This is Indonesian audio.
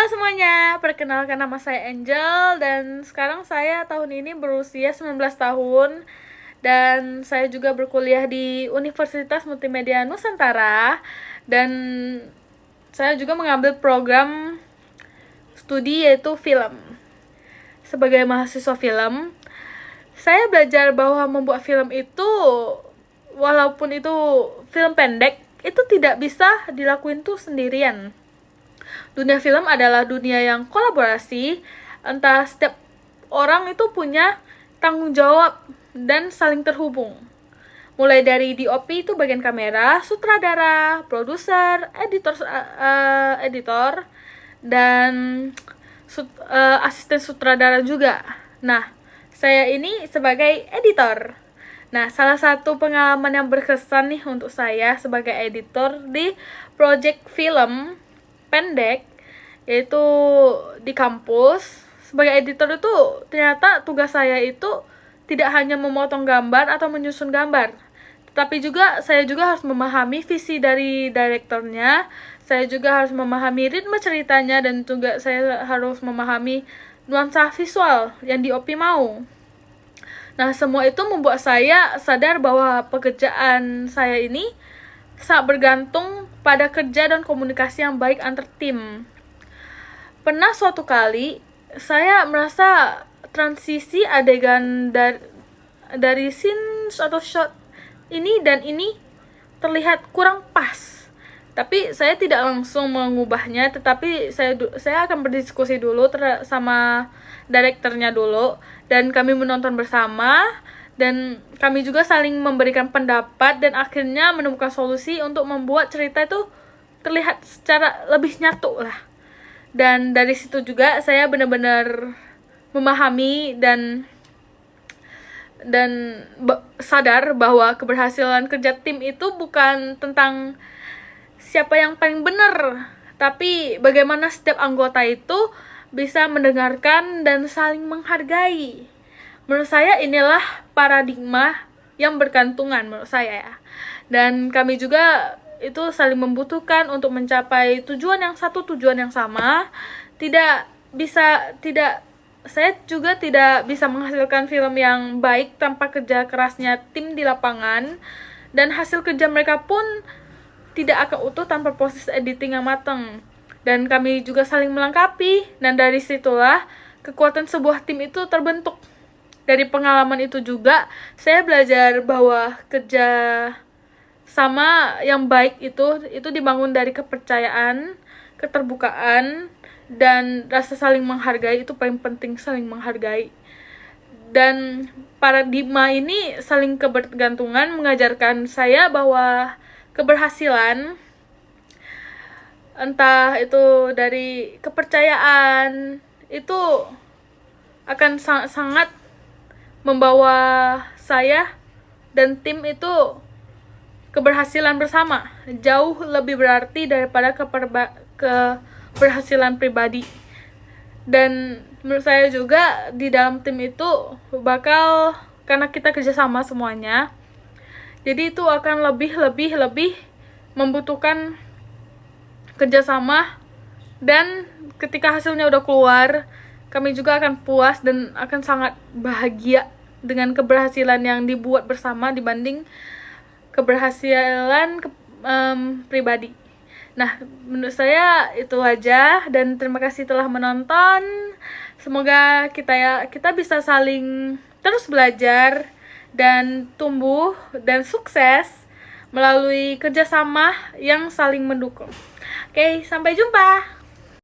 semuanya, perkenalkan nama saya Angel dan sekarang saya tahun ini berusia 19 tahun dan saya juga berkuliah di Universitas Multimedia Nusantara dan saya juga mengambil program studi yaitu film. Sebagai mahasiswa film, saya belajar bahwa membuat film itu walaupun itu film pendek, itu tidak bisa dilakuin tuh sendirian. Dunia film adalah dunia yang kolaborasi, entah setiap orang itu punya tanggung jawab dan saling terhubung. Mulai dari DOP itu bagian kamera, sutradara, produser, editor, dan asisten sutradara juga. Nah, saya ini sebagai editor. Nah, salah satu pengalaman yang berkesan nih untuk saya sebagai editor di project film pendek yaitu di kampus. Sebagai editor itu ternyata tugas saya itu tidak hanya memotong gambar atau menyusun gambar, tetapi saya juga harus memahami visi dari direkturnya, saya juga harus memahami ritme ceritanya, dan juga saya harus memahami nuansa visual yang DOP mau. Nah, semua itu membuat saya sadar bahwa pekerjaan saya ini sangat bergantung pada kerja dan komunikasi yang baik antar tim. Pernah suatu kali saya merasa transisi adegan dari scene atau shot ini dan ini terlihat kurang pas. Tapi saya tidak langsung mengubahnya, tetapi saya akan berdiskusi dulu sama direkturnya dulu, dan kami menonton bersama, dan kami juga saling memberikan pendapat, dan akhirnya menemukan solusi untuk membuat cerita itu terlihat secara lebih nyatu lah. Dan dari situ juga saya benar-benar memahami dan sadar bahwa keberhasilan kerja tim itu bukan tentang siapa yang paling benar, tapi bagaimana setiap anggota itu bisa mendengarkan dan saling menghargai. Menurut saya inilah paradigma yang bergantungan menurut saya ya. Dan kami juga itu saling membutuhkan untuk mencapai tujuan yang sama. Saya juga tidak bisa menghasilkan film yang baik tanpa kerja kerasnya tim di lapangan, dan hasil kerja mereka pun tidak akan utuh tanpa proses editing yang matang. Dan kami juga saling melengkapi, dan dari situlah kekuatan sebuah tim itu terbentuk. Dari pengalaman itu juga saya belajar bahwa kerja sama yang baik itu dibangun dari kepercayaan, keterbukaan, dan rasa saling menghargai. Itu paling penting, saling menghargai. Dan paradigma ini saling kebergantungan mengajarkan saya bahwa keberhasilan, entah itu dari kepercayaan, itu akan sangat membawa saya dan tim itu keberhasilan bersama, jauh lebih berarti daripada keberhasilan pribadi. Dan menurut saya juga di dalam tim itu karena kita kerjasama semuanya, jadi itu akan lebih membutuhkan kerjasama, dan ketika hasilnya udah keluar, kami juga akan puas dan akan sangat bahagia dengan keberhasilan yang dibuat bersama dibanding keberhasilan pribadi. Nah, menurut saya itu aja, dan terima kasih telah menonton. Semoga kita bisa saling terus belajar dan tumbuh dan sukses melalui kerjasama yang saling mendukung. Oke, sampai jumpa.